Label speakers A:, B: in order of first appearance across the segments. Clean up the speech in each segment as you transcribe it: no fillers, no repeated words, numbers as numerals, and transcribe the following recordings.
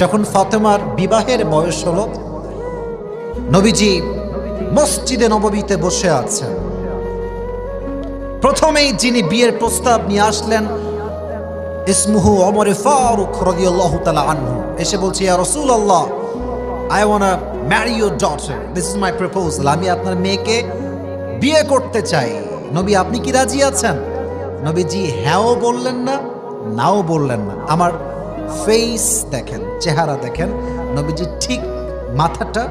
A: যখন ফাতেমার বিবাহের বয়স হলো, নবীজি মসজিদে নববীতে বসে আছেন। প্রথমেই যিনি বিয়ের প্রস্তাব নিয়ে আসলেন ইসমুহু ওমর ফারুক রাদিয়াল্লাহু তাআলা আনহু, এসে বলছে, ইয়া রাসূলুল্লাহ, I wanna marry your daughter. This is my proposal. আমি আপনার মেয়েকে বিয়ে করতে চাই। নবী, আপনি কি রাজি আছেন? নবীজি হ্যাঁও বললেন না, নাও বললেন না। আমার ফেস দেখেন, চেহারা দেখেন, নবীজি ঠিক মাথাটা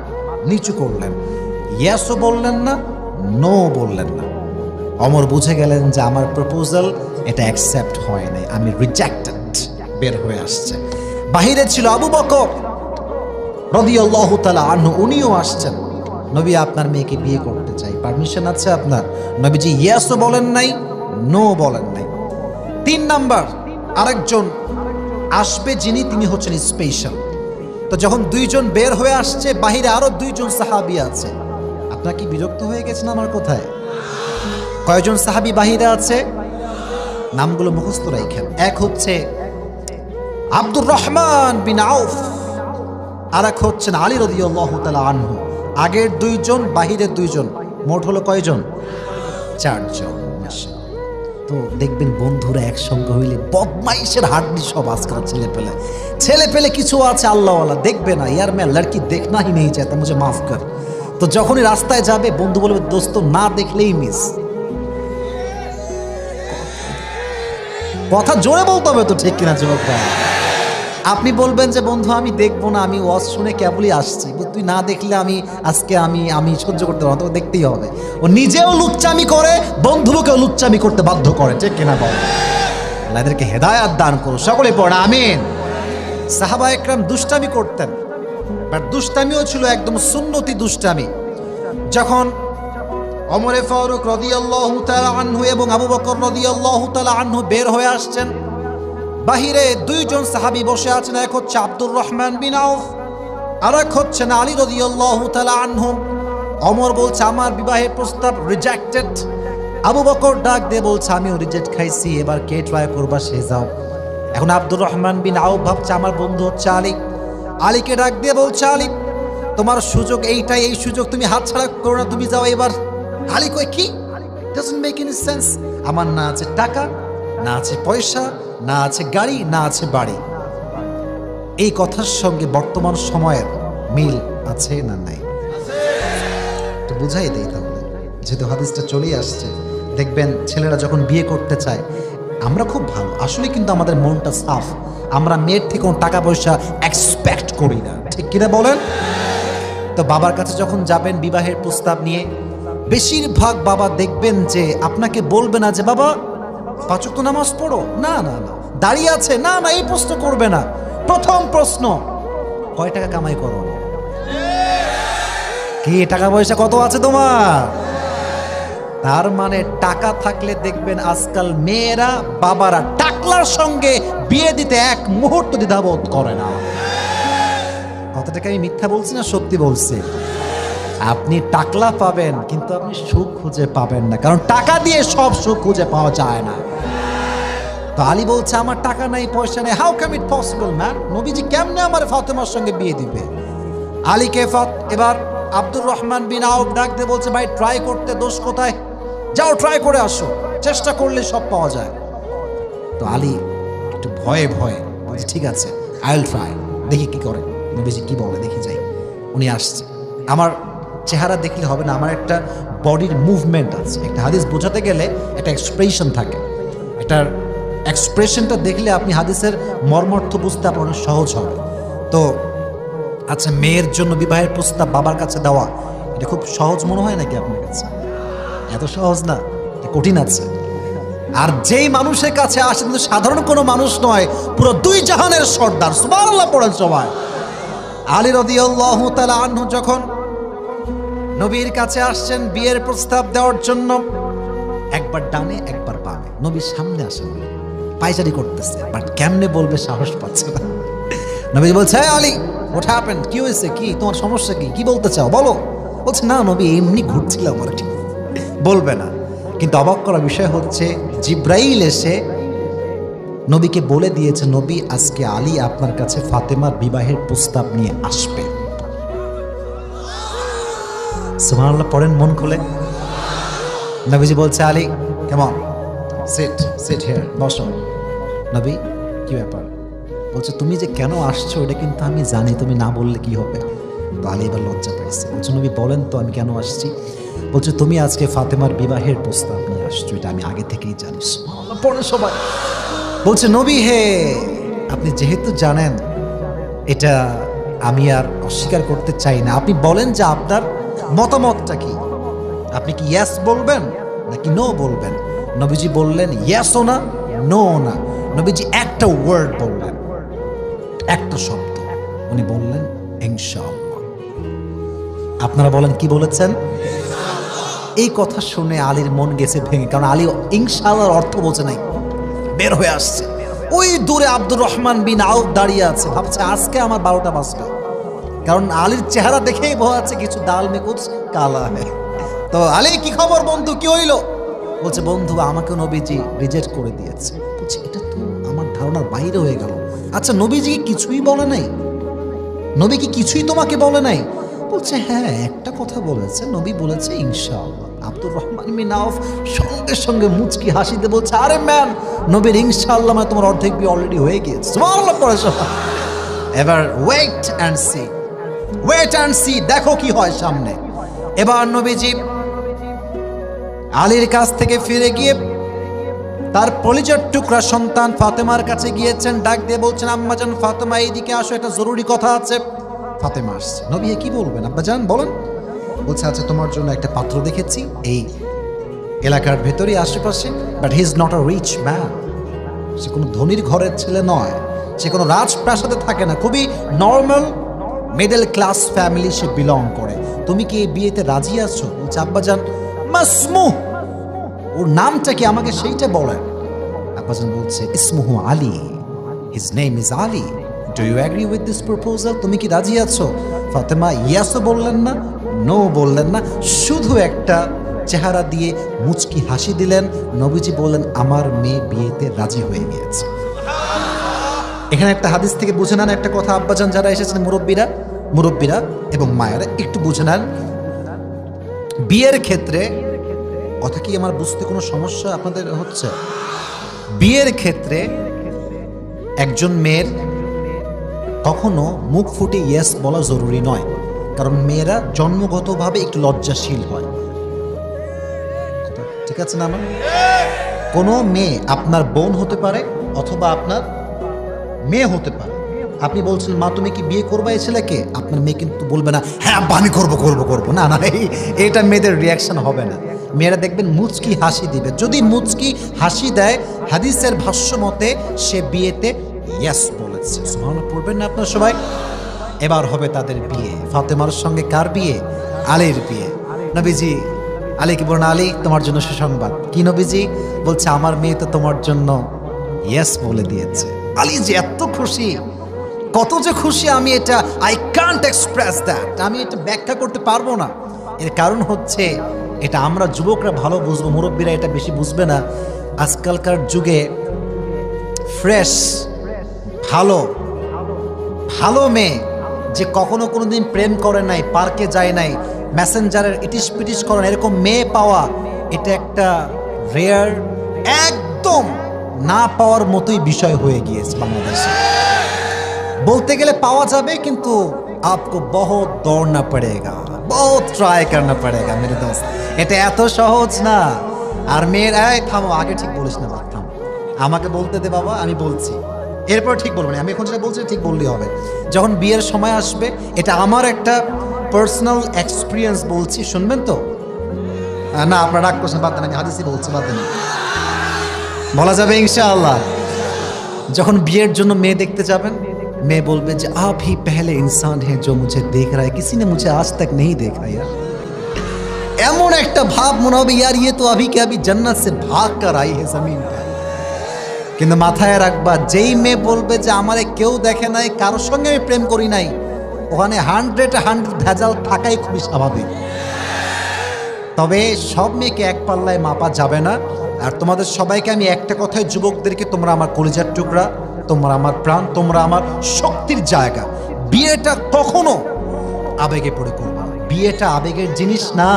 A: নিচু করলেন। ইয়েসও বললেন না, নো বললেন না। ওমর বুঝে গেলেন যে আমার প্রপোজাল এটা অ্যাকসেপ্ট হয় নাই, আমি রিজেক্টেড, বের হয়ে আসছে। বাহিরে ছিল আবু বকর রাদিয়াল্লাহু তাআলা আনহু, উনিও আসছেন। নবী, আপনার মেয়েকে বিয়ে করতে চাই, পারমিশন আছে আপনার? নবীজি ইয়েসও বলেন নাই, নো বলেন নাই। 3 নাম্বার আরেকজন আসবে যিনি, তিনি হচ্ছেন স্পেশাল। তো যখন 2 জন বের হয়ে আসছে, বাহিরে আরো 2 জন সাহাবী আছে। আপনারা কি বিরক্ত হয়ে গেছেন আমার কথায়? কয়জন সাহাবী বাহিরে আছে? নামগুলো মুখস্থ রাখেন। এক হচ্ছে আব্দুর রহমান বিন আউফ, আর এক হচ্ছেন আলী রাদিয়াল্লাহু তাআলা আনহু। আগের 2 জন, বাহিরের 2 জন, মোট হলো কয়জন? 4 জন। তো দেখবেন বন্ধুরা একসঙ্গে হইলে বদমাইশের হাড্ডি সব আজকাল ছেলে পেলে কিছু আছে আল্লাহওয়ালা, দেখবে না ইয়ার মে লড়কি দেখনা হি নেই চাইতা, মুঝে মাফ কর। তো যখনই রাস্তায় যাবে বন্ধু বলবে, দোস্ত না দেখলেই মিস। কথা জোরে বলতে হবে তো, ঠিক কিনা যুবক ভাই? আপনি বলবেন যে বন্ধু আমি দেখবো না, আমি ওয়াজ শুনে কেবলই আসছি, তুই না দেখলে আজকে আমি সহ্য করতে পারবো, তোকে দেখতেই হবে। ও নিজেও লুচ্চামি করে, বন্ধুকেও লুচ্চামি করতে বাধ্য করে, ঠিক কিনা বল? আল্লাহ এদেরকে হেদায়াত দান করো, সকলে পড়ে আমিন। সাহাবা একরাম দুষ্টামি করতেন, বাট দুষ্টামিও ছিল একদম সুন্নতি দুষ্টামি। যখন ওমর ফারুক রাদিয়াল্লাহু তাআলা আনহু এবং আবু বকর রাদিয়াল্লাহু তাআলা আনহু বের হয়ে আসছেন, বাহিরে 2 জন সাহাবী বসে আছেন। এক হচ্ছে আব্দুর রহমান বিন আউফ, আর এক হচ্ছেন আলী রাদিয়াল্লাহু তাআলা আনহু। ওমর বলছে, আমার বিবাহের প্রস্তাব রিজেক্টেড। আবু বকর ডাক দিয়ে বলছে, আমিও রিজেক্ট খাইছি, এবার কে ট্রাই করবা সে যাও। এখন আব্দুর রহমান বিন আউফ ভাবছে আমার বন্ধু হচ্ছে আলী। আলীকে ডাক দিয়ে বলছে, আলী তোমার সুযোগ এইটাই, এই সুযোগ তুমি হাতছাড়া করো না, তুমি যাও এবার। আলী কয়, কি? Doesn't make any sense. আমার না আছে টাকা, না আছে পয়সা, না আছে গাড়ি, না আছে বাড়ি। এই কথার সঙ্গে বর্তমান সময়ের মিল আছে না নাই? তো বুঝাই দেই তাহলে, যেহেতু হাদিসটা চলেই আসছে। দেখবেন ছেলেরা যখন বিয়ে করতে চায়, আমরা খুব ভালো আসলে, কিন্তু আমাদের মনটা সাফ। আমরা মেয়ের থেকে কোনো টাকা পয়সা এক্সপেক্ট করি না, ঠিক কিনা বলেন? তো বাবার কাছে যখন যাবেন বিবাহের প্রস্তাব নিয়ে, বেশিরভাগ বাবা দেখবেন যে আপনাকে বলবে না যে বাবা 5 ওয়াক্ত নামাজ পড়ো, না না না, দাঁড়িয়ে আছে, না না, এই প্রশ্ন করবে না। প্রথম প্রশ্ন, কয় টাকা কামাই করো? কি টাকা পয়সা কত আছে তোমার? তার মানে টাকা থাকলে দেখবেন আজকাল মেয়েরা, বাবারা টাকলার সঙ্গে বিয়ে দিতে 1 মুহূর্ত দ্বিধাবোধ করে না। কথাটাকে আমি মিথ্যা বলছি না সত্যি বলছি? আপনি টাকলা পাবেন, কিন্তু আপনি সুখ খুঁজে পাবেন না, কারণ টাকা দিয়ে সব সুখ খুঁজে পাওয়া যায় না। তো আলী বলছে, আমার টাকা নাই, পয়সা নেই। How can it possible man? নবীজি কেমনে আমার ফাতেমার সঙ্গে বিয়ে দিবে? আলীকে এবার আব্দুর রহমান বিন আউফ ডাক দিয়ে বলছে, ভাই ট্রাই করতে দোষ কোথায়? যাও ট্রাই করে আসো, চেষ্টা করলে সব পাওয়া যায়। তো আলী একটু ভয়ে ভয়ে বলছে, ঠিক আছে, আই উইল ট্রাই, দেখি কি করে, নবীজি কি বলে দেখি যাই। উনি আসছে, আমার চেহারা দেখলে হবে না, আমার একটা বডির মুভমেন্ট আছে। একটা হাদিস বোঝাতে গেলে একটা এক্সপ্রেশন থাকে, এটার এক্সপ্রেশনটা দেখলে আপনি হাদিসের মর্মার্থ বুঝতে আপনার সহজ হবে। তো আচ্ছা, মেয়ের জন্য বিবাহের প্রস্তাব বাবার কাছে দেওয়া, এটা খুব সহজ মনে হয় নাকি আপনার কাছে? এত সহজ না, কঠিন আছে। আর যেই মানুষের কাছে আসে কিন্তু সাধারণ কোনো মানুষ নয়, পুরো 2 জাহানের সর্দার। সুবহানাল্লাহ পড়েন সবাই। আলী রাদিয়াল্লাহু তাআলা আনহু যখন নবীর কাছে আসছেন বিয়ের প্রস্তাব দেওয়ার জন্য, একবার ডানে একবার বামে, নবীর সামনে আসেন, পায়চারি করতেছে, বাট কেমনে বলবে সাহস পাচ্ছে না। নবী বলছে, হ্যাঁ আলী, হোয়াট হ্যাপেন্ড? কি হয়েছে, কি তোমার সমস্যা, কি বলতে চাও বলো? বলছে, না নবী, এমনি ঘুরছিলাম আর কি, বলবে না। কিন্তু অবাক করা বিষয় হচ্ছে, জিব্রাইল এসে নবীকে বলে দিয়েছে, নবী আজকে আলী আপনার কাছে ফাতেমার বিবাহের প্রস্তাব নিয়ে আসবে। সুবহানাল্লাহ পড়েন মন খুলে। নবীজি বলছে, আলী কেমন, সিট হিয়ার, বসো। নবী কি ব্যাপার? বলছে, তুমি যে কেন আসছো এটা কিন্তু আমি জানি, তুমি না বললে কি হবে? তো আলী এবার লজ্জা পাইছে। বলছে, নবী বলেন তো আমি কেন আসছি? বলছে, তুমি আজকে ফাতেমার বিবাহের প্রস্তাব নিয়ে আসছো, এটা আমি আগে থেকেই জানি। সুবহানাল্লাহ পড়েন সবাই। বলছে, নবী হে, আপনি যেহেতু জানেন এটা আমি আর অস্বীকার করতে চাই না, আপনি বলেন যে আপনার মতামতটা কি, আপনি কি ইয়েস বলবেন নাকি নো বলবেন? নবীজি বললেন, ইয়েসও না নো না। নবীজি একটা ওয়ার্ড বললেন, একটা শব্দ, উনি বললেন ইনশাআল্লাহ। আপনারা বলেন কি বলেছেন? এই কথা শুনে আলীর মন গেছে ভেঙে, কারণ আলী ইনশাআল্লাহর অর্থ বোঝে নাই, বের হয়ে আসছে। ওই দূরে আব্দুর রহমান বিন আউফ দাঁড়িয়ে আছে, ভাবছে আজকে আমার 12টা বাজবে, কারণ আলীর চেহারা দেখেই বোঝাচ্ছে কিছু দাল মে কুছ কালা হ্যায়। তো আলী কি খবর বন্ধু, কি হইল? বলছে, বন্ধু আমাকে নবীজি রিজেক্ট করে দিয়েছে। বলছে, এটা তো আমার ধারণার বাইরে হয়ে গেল। আচ্ছা নবীজি কিছুই বলে নাই? নবী কি কিছুই তোমাকে বলে নাই? বলছে, হ্যাঁ একটা কথা বলেছে, নবী বলেছে ইনশাআল্লাহ। আব্দুর রহমান বিন আউফ সঙ্গে সঙ্গে মুচকি হাসিতে বলছে, আরে ম্যান, নবীর ইনশাআল্লাহ মানে তোমার অর্ধেক বিয়ে অলরেডি হয়ে গিয়েছে। সুবহানাল্লাহ পড়ে সবাই। এবার ওয়েট অ্যান্ড সি, দেখো কি হয় সামনে। এবার নবীজি আলীর কাছ থেকে ফিরে গিয়ে তার কলিজার টুকরা সন্তান ফাতেমার কাছে গিয়েছেন, ডাক দিয়ে বলছেন, আম্মাজান ফাতেমা এইদিকে আসো, একটা জরুরি কথা আছে। ফাতেমা আসছে। নবী কি বলবেন? আব্বাজান বলেন। বলছে, আচ্ছা তোমার জন্য একটা পাত্র দেখেছি এই এলাকার ভেতরে আশেপাশে, but he is not a rich man. সে কোনো ধনীর ঘরের ছেলে নয়, সে কোনো রাজপ্রাসাদে থাকে না, খুবই নর্মাল মিডল ক্লাস ফ্যামিলি সে বিলং করে। তুমি কি এই বিয়েতে রাজি আছো? বলছে, আব্বাজান মাসমুহ, ওর নামটা কি আমাকে সেইটা বলেন। আব্বাজান বলছে, ইসমুহু Ali, his name is Ali, do you agree with this proposal? তুমি কি রাজি আছো? ফাতেমা ইয়াসও বললেন না, নো বললেন না, শুধু একটা চেহারা দিয়ে মুচকি হাসি দিলেন। নবীজি বললেন, আমার মেয়ে বিয়েতে রাজি হয়ে গিয়েছে। এখানে একটা হাদিস থেকে বুঝে নেন একটা কথা, আব্বাজান যারা এসেছেন, মুরব্বীরা এবং মায়েরা একটু বুঝে নেন। বিয়ের ক্ষেত্রে, কথা কি আমার বুঝতে কোনো সমস্যা আপনাদের হচ্ছে? বিয়ের ক্ষেত্রে একজন মেয়ের কখনো মুখ ফুটে ইয়েস বলা জরুরি নয়, কারণ মেয়েরা জন্মগতভাবে একটু লজ্জাশীল হয়। ঠিক আছে না? আমার কোনো মেয়ে আপনার বোন হতে পারে অথবা আপনার মেয়ে হতে পারে। আপনি বলছেন, মা তুমি কি বিয়ে করবা এই ছেলেকে? আপনার মেয়ে কিন্তু বলবে না, হ্যাঁ আব্বা আমি করবো না না, এটা মেয়েদের রিয়াকশন হবে না। মেয়েরা দেখবেন মুচকি হাসি দিবে। যদি মুচকি হাসি দেয়, হাদিসের ভাষ্য মতে সে বিয়েতে ইয়েস বলেছে। সুবহানাল্লাহ পড়বেন না আপনার সবাই? এবার হবে তাদের বিয়ে। ফাতেমার সঙ্গে কার বিয়ে? আলীর বিয়ে। নবীজি আলীকে বলেন, আলী তোমার জন্য সুসংবাদ। কি নবীজি? বলছে, আমার মেয়ে তো তোমার জন্য ইয়েস বলে দিয়েছে। আলী যে এত খুশি, কত যে খুশি, আমি এটা আই কান্ট এক্সপ্রেস দ্যাট, আমি এটা ব্যাখ্যা করতে পারবো না। এর কারণ হচ্ছে, এটা আমরা যুবকরা ভালো বুঝবো, মুরব্বীরা এটা বেশি বুঝবে না। আজকালকার যুগে ফ্রেশ ভালো মেয়ে যে কখনো কোনোদিন প্রেম করে নাই, পার্কে যায় নাই, মেসেঞ্জারের ইটিস পিটিস করেন, এরকম মেয়ে পাওয়া এটা একটা রেয়ার, একদম না পাওয়ার মতোই বিষয় হয়ে গিয়েছে বাংলাদেশে। বলতে গেলে পাওয়া যাবে, কিন্তু আপকো বহুত দৌড়না পড়েগা, বহুত ট্রাই করনা পড়েগা মেরে দোস্ত, এটা এত সহজ না। আর মেয়ের, থামো, আগে ঠিক বলিস না, থামো, আমাকে বলতে দে বাবা, আমি বলছি, এরপর ঠিক বলবো না। আমি এখন যেটা বলছি ঠিক বললেই হবে। যখন বিয়ের সময় আসবে, এটা আমার একটা পার্সোনাল এক্সপিরিয়েন্স বলছি, শুনবেন তো? না আপনারা রাগ করছেন, বাদ দেন, আমি হাদিসই বলছি, বাদ দেন, বলা যাবে ইনশাআল্লাহ। যখন বিয়ের জন্য মেয়ে দেখতে যাবেন, মেয়ে বলবে যে आप ही पहले इंसान हैं जो मुझे देख रहा है, किसी ने मुझे आज तक नहीं देखा यार। এমন একটা ভাব মনে হবে, यार ये तो अभी के अभी जन्नत से भाग कर आई है जमीन पे। কিন্তু মাথায় রাখবা, যেই মেয়ে বলবে যে আমারে কেউ দেখে নাই, কারোর সঙ্গে আমি প্রেম করি নাই, ওখানে 100 ভেজাল থাকাই খুবই স্বাভাবিক। তবে সব মেয়েকে এক পাল্লায় মাপা যাবে না। আর তোমাদের সবাইকে আমি একটা কথাই যুবকদেরকে, তোমরা আমার কলিজার টুকরা, তোমরা আমার প্রাণ, তোমরা আমার শক্তির জায়গা। বিয়েটা কখনো আবেগে পড়ে করবা না, বিয়েটা আবেগের জিনিস না।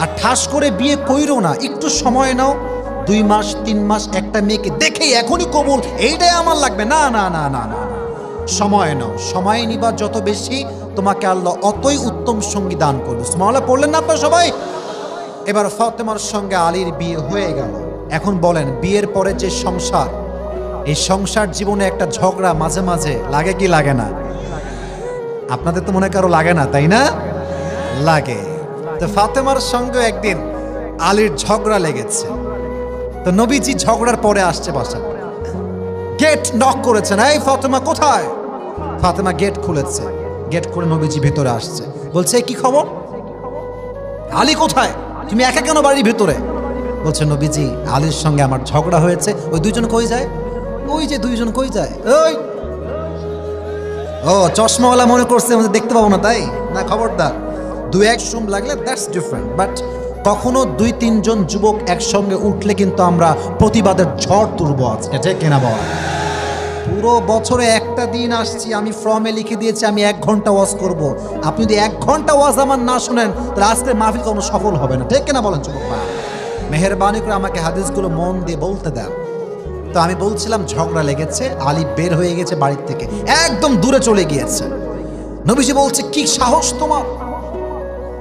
A: আর ঠাস করে বিয়ে কইরো না, একটু সময় নাও, 2 মাস 3 মাস একটা মেয়েকে দেখেই এখনই কবুল এইটাই আমার লাগবে, না না না না না, সময় নাও। সময় নিবা যত বেশি, তোমাকে আল্লাহ অতই উত্তম সঙ্গী দান করবে। সুবহানাল্লাহ পড়লেন না আপনারা সবাই? এবার ফাতেমার সঙ্গে আলীর বিয়ে হয়ে গেল। এখন বলেন, বিয়ের পরে যে সংসার, এই সংসার জীবনে একটা ঝগড়া মাঝে মাঝে লাগে কি লাগে না? আপনাদের তো মনে কারো লাগে না, তাই না? লাগে। তো ফাতেমার সঙ্গে একদিন আলীর ঝগড়া লেগেছে। তো নবীজি ঝগড়ার পরে আসছে বাসায়, গেট নক করেছেন, এই ফাতেমা কোথায়? ফাতেমা গেট খুলেছে, গেট খুলে নবীজি ভেতরে আসছে, বলছে কি খবর, আলী কোথায়, তুমি একা কেন বাড়ির ভেতরে? বলছে নবীজি আলীর সঙ্গে আমার ঝগড়া হয়েছে। ওই 2 জন কই যায়? ওই যে 2 জন কই যায়? ওই ও চশমাওয়ালা মনে করছে আমাদের দেখতে পাবো না, তাই না? খবরদার, 2-1 রুম লাগলে দ্যাটস ডিফারেন্ট, বাট কখনো 2-3 জন যুবক একসঙ্গে উঠলে কিন্তু আমরা প্রতিবাদের ঝড় তুলব আজকে, ঠিক কিনা বল? পুরো বছরে একটা দিন আসছি, আমি ফর্মে লিখে দিয়েছি আমি 1 ঘন্টা ওয়াজ করব। আপনি যদি 1 ঘন্টা ওয়াজ আমার না শুনেন, তাহলে আজকের মাহফিল কোনো সফল হবে না, ঠিক কিনা বলেন যুবক ভাই? মেহেরবানি করে আমাকে হাদিসগুলো মন দিয়ে বলতে দেন। তো আমি বলছিলাম ঝগড়া লেগেছে, আলী বের হয়ে গেছে বাড়ির থেকে, একদম দূরে চলে গিয়েছে। নবীজি বলছে, কি সাহস তোমার,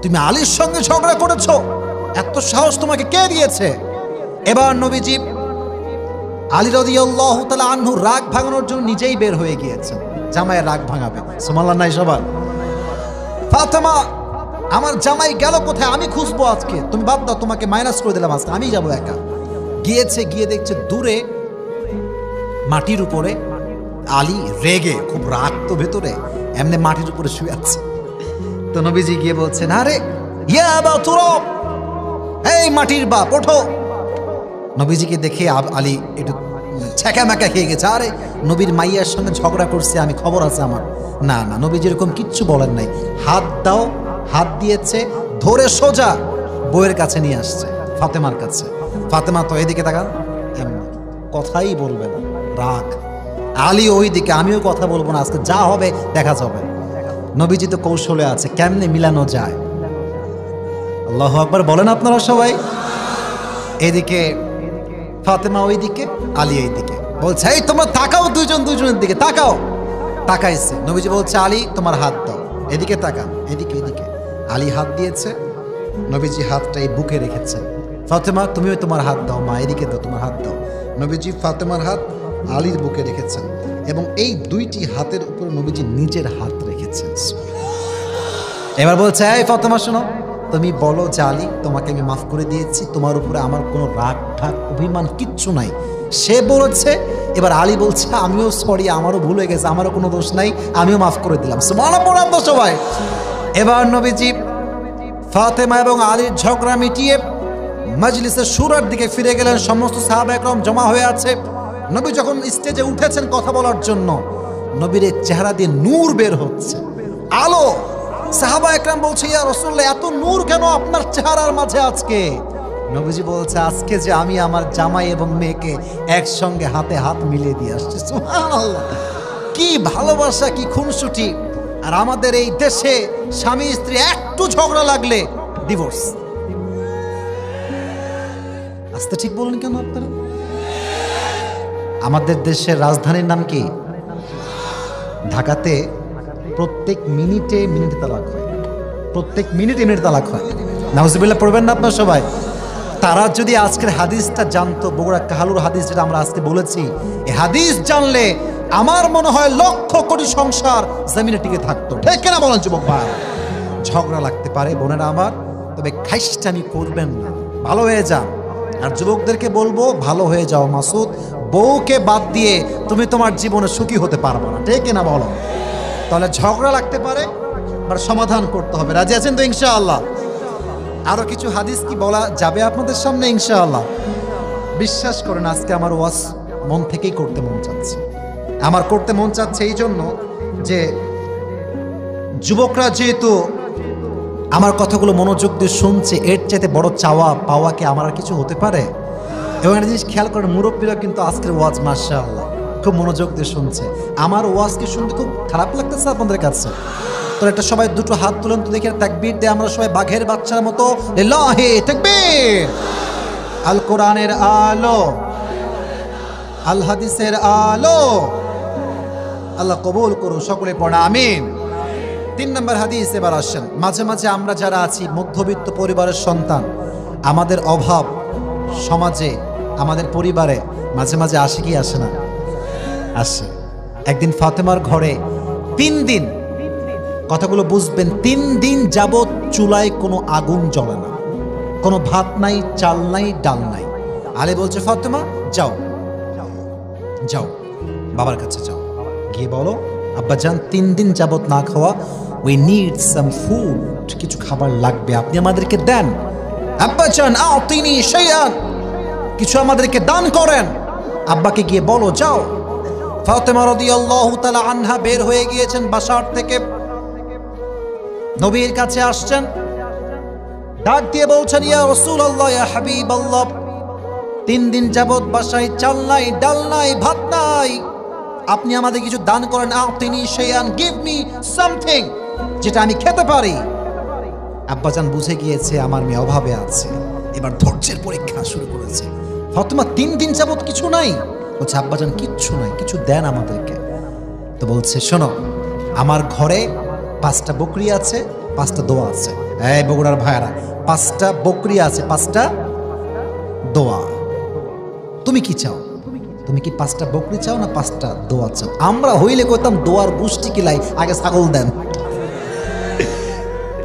A: তুমি আলীর সঙ্গে ঝগড়া করেছো? এত সাহস তোমাকে কে দিয়েছে? এবার নবীজি আলী রাদিয়াল্লাহু তাআলা আনহু রাগ ভাঙানোর জন্য নিজেই বের হয়ে গিয়েছেন, জামাইয়ের রাগ ভাঙাবে। সুবহানাল্লাহ নাই সবার? ফাতেমা, আমার জামাই গেল কোথায়, আমি খুঁজবো আজকে, তুমি বাদ দাও, তোমাকে মাইনাস করে দিলাম, আজকে আমি যাবো একা। গিয়েছে, গিয়ে দেখছে দূরে মাটির উপরে আলী রেগে, খুব রাগ তো ভেতরে, এমনি মাটির উপরে শুয়ে আছে। তো নবীজি গিয়ে বলছেন, আরে ইয়া আবা তুরাব, এই মাটির বাপ ওঠো। নবীজিকে দেখে আলী একটু ছ্যাঁকা ম্যাকা খেয়ে গেছে, আরে নবীর মাইয়ার সঙ্গে ঝগড়া করছে, আমি খবর আছে আমার। না না, নবীজি এরকম কিচ্ছু বলেন নাই, হাত দাও, হাত দিয়েছে, ধরে সোজা বউয়ের কাছে নিয়ে আসছে, ফাতেমার কাছে। ফাতেমা তো এদিকে তাকান, এমনি কথাই বলবে না, রাগ। আলী ওই দিকে, আমিও কথা বলবো না, আজকে যা হবে দেখা যাবে। নবীজি তো কৌশলে আছে, কেমনে মিলানো যায়। আল্লাহু আকবার বলেন আপনারা সবাই। এদিকে ফাতেমা ওই দিকে, আলী এই দিকে, বলছে এই তোমরা তাকাও, 2 জন 2 জনের দিকে তাকাও। তাকাইছে, নবীজি বলছে আলী তোমার হাত দাও, এদিকে তাকান, এদিকে এদিকে। আলী হাত দিয়েছে, নবীজি হাতটা এই বুকে রেখেছে। ফাতেমা তুমিও তোমার হাত দাও, মা এদিকে দাও, তোমার হাত দাও। নবীজি ফাতেমার হাত আলীর বুকে রেখেছেন, এবং এই 2টি হাতের উপরে নবীজি নিজের হাত রেখেছেন। এবার বলছে, এই ফাতেমা শোনো, তুমি বলো যে আলী তোমাকে আমি মাফ করে দিয়েছি, তোমার উপরে আমার কোনো রাগ ঠাক অভিমান কিচ্ছু নাই। সে বলেছে, এবার আলী বলছে আমিও সরি, আমারও ভুল হয়ে গেছে, আমারও কোনো দোষ নাই, আমিও মাফ করে দিলাম। সুবহানাল্লাহ পড়ান তো সবাই। এবার নবীজি ফাতেমা এবং আলীর ঝগড়া মিটিয়ে মজলিসের শুরুর দিকে ফিরে গেলেন। সমস্ত সাহাবা একরাম জমা হয়ে আছে। নবী যখন স্টেজে উঠেছেন কথা বলার জন্য, নবীর চেহারা দিয়ে নূর বের হচ্ছে, আলো। সাহাবা একরাম বলছে, ইয়া রাসূলুল্লাহ এত নূর কেন আপনার চেহারার মাঝে আজকে? নবীজি বলছে, আজকে যে আমি আমার জামাই এবং মেয়েকে একসঙ্গে হাতে হাত মিলিয়ে দিয়ে আসছি। সুবহানাল্লাহ, কি ভালোবাসা, কি খুনসুটি। আর আমাদের এই দেশে স্বামী স্ত্রী একটু ঝগড়া লাগলে ডিভোর্স। আস্তে ঠিক বলুন কেন আপনারা? আমাদের দেশের রাজধানীর নাম কি? ঢাকাতে প্রত্যেক মিনিটে মিনিটে তালাক হয়, প্রত্যেক মিনিটে মিনিটে তালাক হয়। নাউজুবিল্লাহ পড়বেন না আপনার সবাই? তারা যদি আজকের হাদিসটা জানতো, বগুড়া কাহালুর হাদিস যেটা আমরা আজকে বলেছি, এই হাদিস জানলে আমার মনে হয় লক্ষ কোটি সংসার জমিনে টিকে থাকতো, ঠিক কিনা বলেন যুবক ভাই? ঝগড়া লাগতে পারে বোনেরা আমার, তবে খাইস্টামি করবেন না, ভালো হয়ে যান। আর যুবকদেরকে বলবো, ভালো হয়ে যাও মাসুদ, বউকে বাদ দিয়ে তুমি তোমার জীবনে সুখী হতে পারবে না, ঠিক কিনা বলো? তাহলে ঝগড়া লাগতে পারে, আর সমাধান করতে হবে। রাজি আছেন তো ইনশাআল্লাহ? আরো কিছু হাদিস কি বলা যাবে আপনাদের সামনে ইনশাআল্লাহ? বিশ্বাস করেন আজকে আমার ওয়াজ মন থেকেই করতে মন চাচ্ছে। আমার করতে মন চাচ্ছে এই জন্য যে যুবকরা যেহেতু আমার কথাগুলো মনোযোগ দিয়ে শুনছে, এর চাইতে বড় চাওয়া পাওয়া কি আমার আর কিছু হতে পারে? এবং একটা জিনিস খেয়াল করেন, মুরব্বীরা কিন্তু আজকের ওয়াজ মাশাআল্লাহ খুব মনোযোগ দিয়ে শুনছে। আমার ওয়াজকে শুনতে খুব খারাপ লাগতেছে আপনাদের কাছে? তো একটা সবাই দুটো হাত তুলেন তো দেখি, তাকবীর দিয়ে আমরা সবাই বাঘের বাচ্চার মতো লিল্লাহি তাকবীর। আল কোরআনের আলো, আল হাদিসের আলো আল্লাহ কবুল করুন, সকলে পড়া আমিন। 3 নম্বর হাদিস এবার আসেন। মাঝে মাঝে আমরা যারা আছি মধ্যবিত্ত পরিবারের সন্তান, আমাদের অভাব সমাজে আমাদের পরিবারে মাঝে মাঝে আসে কি আসে না? আসে। একদিন ফাতেমার ঘরে 3 দিন, কথাগুলো বুঝবেন, 3 দিন যাবৎ চুলায় কোনো আগুন জ্বলে না, কোনো ভাত নাই, চাল নাই, ডাল নাই। আলী বলছে, ফাতেমা যাও যাও বাবার কাছে যাও, গিয়ে বলো আব্বাজান 3 দিন যাবৎ না খাওয়া, উই নিড সাম ফুড, কিছু খাবার লাগবে, আপনি আমাদেরকে দেন। আব্বাজান আতিনি শাইআন, কিছু আমাদেরকে দান করেন। আব্বাকে গিয়ে বলো, যাও। ফাতেমা রাদিয়াল্লাহু তাআলা আনহা বের হয়ে গিয়েছেন বাসার থেকে, নবীর কাছে আসছেন, ডাক দিয়ে বলছেন, ইয়া রাসূলুল্লাহ, ইয়া হাবিবাল্লাহ, 3 দিন যাবৎ বাসায় চাল নাই, ডাল নাই, ভাত নাই, আপনি আমাদের কিছু দান করেন। আতিনি শাইআন, গিভ মি সামথিং, যেটা আমি খেতে পারি। আব্বাজান বুঝে গিয়েছে আমার মেয়ে অভাবে আছে, এবার ধৈর্যের পরীক্ষা শুরু করেছে। ফাতেমা 3 দিন যাবৎ কিছু নাই, বলছে আব্বাজান কিচ্ছু নাই, কিছু দেন আমাদেরকে। তো বলছে, শোনো, আমার ঘরে 5টা বকরি আছে, 5টা দোয়া আছে। এই বগুড়ার ভাইয়ারা, 5টা বকরি আছে, 5টা দোয়া, তুমি কি চাও? তুমি কি 5টা বকরি চাও না 5টা দোয়া চাও? আমরা হইলে কইতাম দোয়ার গোষ্ঠী কিলাই, আগে ছাগল দেন।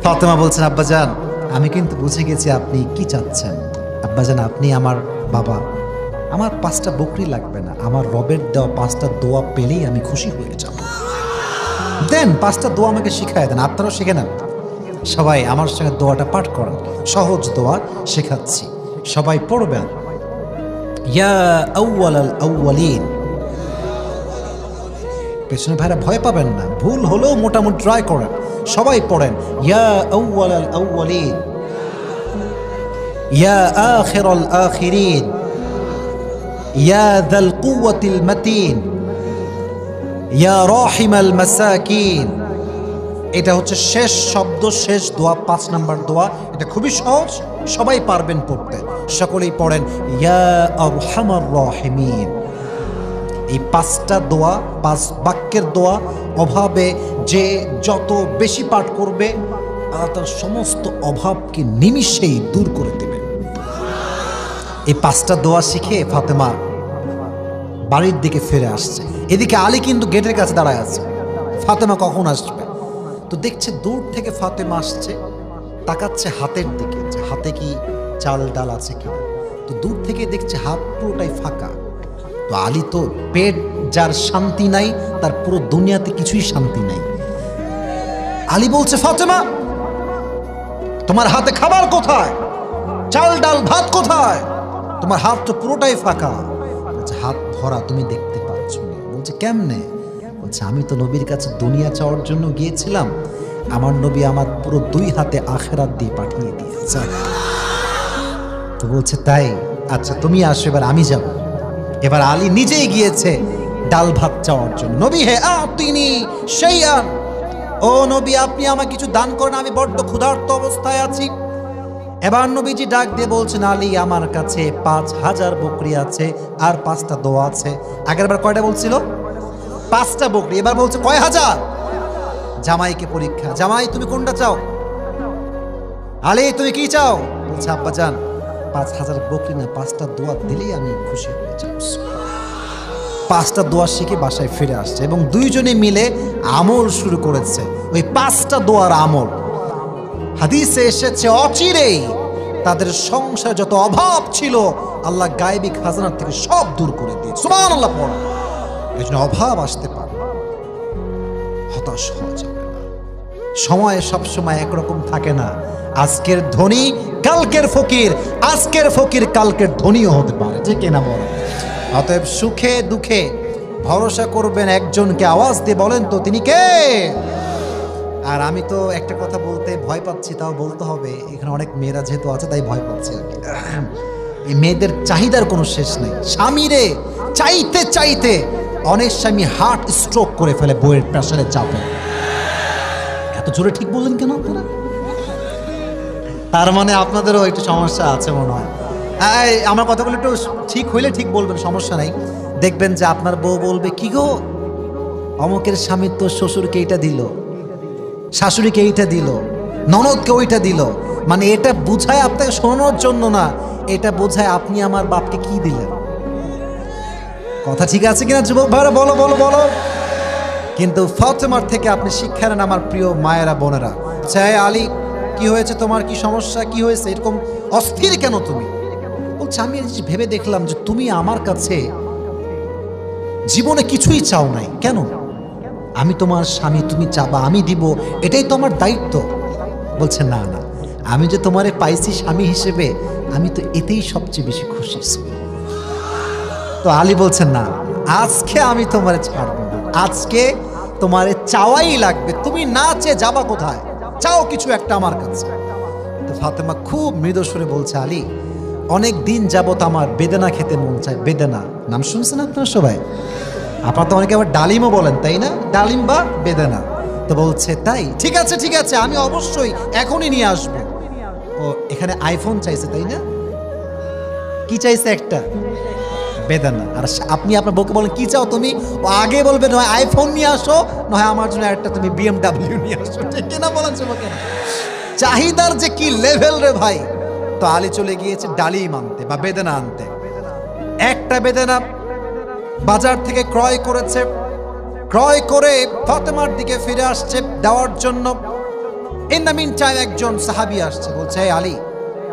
A: ফাতেমা বলছেন, আব্বাজান আমি কিন্তু বুঝে গেছি আপনি কি চাচ্ছেন। আব্বাজান আপনি আমার বাবা, আমার 5টা বকরি লাগবে না, আমার রবের দেওয়া 5টা দোয়া পেলেই আমি খুশি হয়ে যাব। দেন 5টা দোয়া আমাকে শিখায় দেন, আপনারাও শিখে নেন। সবাই আমার সঙ্গে দোয়াটা পাঠ করেন, সহজ দোয়া শেখাচ্ছি, সবাই পড়বেন। ইয়া আউয়ালাল আউয়ালিন, পেছনে ভাইরা ভয় পাবেন না, ভুল হলেও মোটামুটি ট্রাই করেন, সবাই পড়েন। ইয়া আউয়ালাল আউয়ালিন, ইয়া আখিরাল আখিরিন, ইয়া যাল কুওয়াতিল মাতিন, ইয়া রাহিমাল মাসাকিন। এটা হচ্ছে শেষ শব্দ, শেষ দোয়া, 5 নম্বর দোয়া। এটা খুবই সহজ, সবাই পারবেন পড়তে, সকলেই পড়েন। ইয়া আরহামার রাহিমিন। এই 5টা দোয়া, 5 বাক্যের দোয়া, অভাবে যে যত বেশি পাঠ করবে আল্লাহ তার সমস্ত অভাবকে নিমিষেই দূর করে দেবে। এই 5টা দোয়া শিখে ফাতেমা বাড়ির দিকে ফিরে আসছে। এদিকে আলী কিন্তু গেটের কাছে দাঁড়ায় আছে, ফাতেমা কখন আসবে। তো দেখছে দূর থেকে ফাতেমা আসছে, তাকাচ্ছে হাতের দিকে, যে হাতে কি চাল ডাল আছে কিনা। তো দূর থেকে দেখছে হাত পুরোটাই ফাঁকা। তো আলী তো পেট যার শান্তি নাই, তার পুরো দুনিয়াতে কিছুই শান্তি নাই। আলী বলছে, ফাতেমা তোমার হাতে খাবার কোথায়? চাল ডাল ভাত কোথায়? তোমার হাত তো পুরোটাই ফাঁকা। বলছে, হাত ভরা, তুমি দেখতে পাচ্ছ না। বলছে, কেমনে? বলছে, আমি তো নবীর কাছে দুনিয়া চাওয়ার জন্য গিয়েছিলাম, আমার নবী আমার পুরো 2 হাতে আখেরাত দিয়ে পাঠিয়ে দিয়েছে। তো বলছে, তাই? আচ্ছা তুমি আসো, এবার আমি যাব। এবার আলী নিজেই গিয়েছে ডাল ভাত চাওয়ার জন্য। নবী হে আতিনি শাইআন, ও নবী আপনি আমাকে কিছু দান করেন, আমি বড্ড ক্ষুধার্ত অবস্থায় আছি। এবার নবীজি ডাক দিয়ে বলছেন, আলী আমার কাছে 5000 বকরি আছে আর 5টা দোয়া আছে। আগেরবার কয়টা বলছিল? 5টা বকরি, এবার বলছে কয় হাজার। জামাইকে পরীক্ষা, জামাই তুমি কোনটা চাও? আলী তুমি কি চাও? বলছে, আব্বাজান 5000 বকরি না, 5টা দোয়া দিলেই আমি খুশি হয়ে যাব। 5টা দোয়া শিখে বাসায় ফিরে আসছে এবং দুইজনে মিলে আমল শুরু করেছে, ওই 5টা দোয়ার আমল। হাদিসে এসেছে অচিরেই তাদের সংসারে যত অভাব ছিল আল্লাহ গায়েবী খাজানার থেকে সব দূর করে দিয়ে, সুবহানাল্লাহ পড়া। এই জন্য অভাব আসতে পারে, হতাশ হওয়া যাবে না। সময় সবসময় একরকম থাকে না। আজকের ধনী কালকের ফকির, আজকের ফকির কালকের ধনীও হতে পারে, যে কেনা বড়। অতএব সুখে দুঃখে ভরসা করবেন একজনকে। আওয়াজ দিয়ে বলেন তো তিনি কে? আর আমি তো একটা কথা বলতে ভয় পাচ্ছি, তাও বলতে হবে, এখানে অনেক মেয়েরা যেহেতু আছে তাই ভয় পাচ্ছি আর কি। এই মেয়েদের চাহিদার কোনো শেষ নেই। স্বামীরে চাইতে চাইতে অনেক স্বামী হার্ট স্ট্রোক করে ফেলে বইয়ের প্রেসারে চাপে। এত জোরে ঠিক বললেন কেন আপনারা? তার মানে আপনাদেরও একটু সমস্যা আছে মনে হয়। আমার কথাগুলো একটু ঠিক হইলে ঠিক বলবেন, সমস্যা নাই। দেখবেন যে আপনার বউ বলবে, কি গো অমুকের স্বামী তো শ্বশুরকে এইটা দিল, শাশুড়িকে এইটা দিল, ননদকে ওইটা দিল। মানে এটা বুঝায় আপনাকে শোনানোর জন্য না, এটা বোঝায় আপনি আমার বাপকে কি দিলেন। কথা ঠিক আছে কিনা যুবক ভাইরা? বলো বলো বলো। কিন্তু ফাতেমার থেকে আপনি শিক্ষা নেন আমার প্রিয় মায়েরা বোনেরা। চাই আলী, কি হয়েছে তোমার, কি সমস্যা, কি হয়েছে, এরকম অস্থির কেন তুমি? বলছে আমি ভেবে দেখলাম যে তুমি আমার কাছে জীবনে কিছুই চাও নাই, কেন? আমি তোমার স্বামী, তুমি চাবা আমি দিব, এটাই তো আমার দায়িত্ব। বলছে না না, আমি যে তোমারে পাইছি স্বামী হিসেবে, আমি তো এতেই সবচেয়ে বেশি খুশি। তো আলী বলছেন না, আজকে আমি তোমারে ছাড়বো না, আজকে তোমারে চাওয়াই লাগবে, তুমি না চেয়ে যাবা কোথায়, চাও কিছু একটা আমার কাছে। তো ফাতেমা খুব মৃদু সুরে বলছে, আলী অনেক দিন যাবত আমার বেদানা খেতে মন চায়। বেদানা নাম শুনছেন আপনারা সবাই? আপনারা তো অনেকে আবার ডালিমও বলেন, তাই না? ডালিম বা বেদানা। তো বলছে তাই, ঠিক আছে ঠিক আছে, আমি অবশ্যই এখনই নিয়ে আসবো। ও এখানে আইফোন চাইছে, তাই না? কি চাইছে? একটা বেদানা। আর আপনি আপনার বউকে বলেন কি চাও তুমি, ও আগে বলবে নয় আইফোন নিয়ে আসো, নয় আমার জন্য একটা তুমি BMW নিয়ে আসো। ঠিক কিনা বলেন যুবকের? চাহিদার যে কি লেভেল রে ভাই। তো আলী চলে গিয়েছে ডালিম আনতে বা বেদানা আনতে। একটা বেদানা বাজার থেকে ক্রয় করেছে, ক্রয় করে ফাতেমার দিকে ফিরে আসছে দেওয়ার জন্য। ইন দ্য মিন টাইম একজন সাহাবী আসছে, বলছে হে আলী,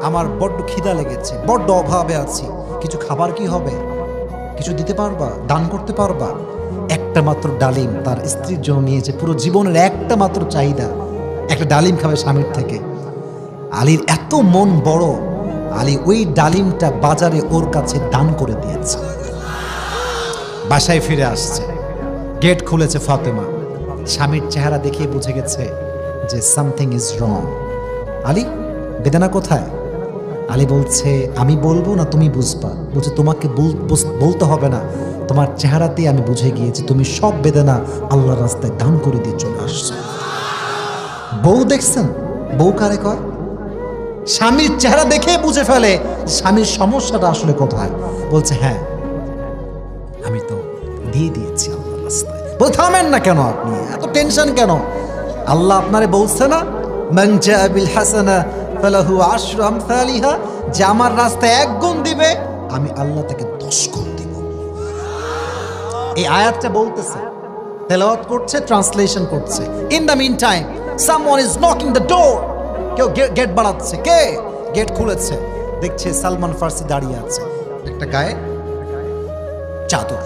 A: আমার বড্ড খিদা লেগেছে, বড্ড অভাবে আছি, কিছু খাবার কি হবে, কিছু দিতে পারবা, দান করতে পারবা? একটা মাত্র ডালিম তার স্ত্রীর জন্য নিয়েছে, পুরো জীবনের একটা মাত্র চাহিদা, একটা ডালিম খাবে স্বামীর থেকে। আলীর এত মন বড়, আলী ওই ডালিমটা বাজারে ওর কাছে দান করে দিয়েছে। বাসায় ফিরে আসছে, গেট খুলেছে ফাতেমা, স্বামীর চেহারা দেখে বুঝে গেছে যে সামথিং ইজ রং। আলী বেদানা কোথায়? আলী বলছে আমি বলবো না তুমি বুঝবা। বলছে তোমাকে বলতে হবে না, তোমার চেহারাতেই আমি বুঝে গিয়েছি তুমি সব বেদানা আল্লাহর রাস্তায় দান করে দিয়ে চলে আসছো। বউ দেখছেন, বউ কারে কয়? স্বামীর চেহারা দেখে বুঝে ফেলে স্বামীর সমস্যাটা আসলে কোথায়। বলছে হ্যাঁ আমি তো দিয়ে দিয়েছি আল্লাহর রাস্তায়। বল থামেন না কেন, আপনি এত টেনশন কেন? আল্লাহ আপনারে বলছে না মান জা বিল হাসানা ফালাহু আশরু আমসালিহা, যে আমার রাস্তায় 1 গুণ দিবে আমি আল্লাহ তাকে 10 গুণ দিব। এই আয়াতটা বলতেছে, তেলাওয়াত করছে, ট্রান্সলেশন করছে। In the meantime someone is knocking the door, কেউ গেট বাড়াচ্ছে। কে? গেট খুলেছে, দেখছে সালমান ফার্সি দাঁড়িয়ে আছে, একটা গায়ে চাদর।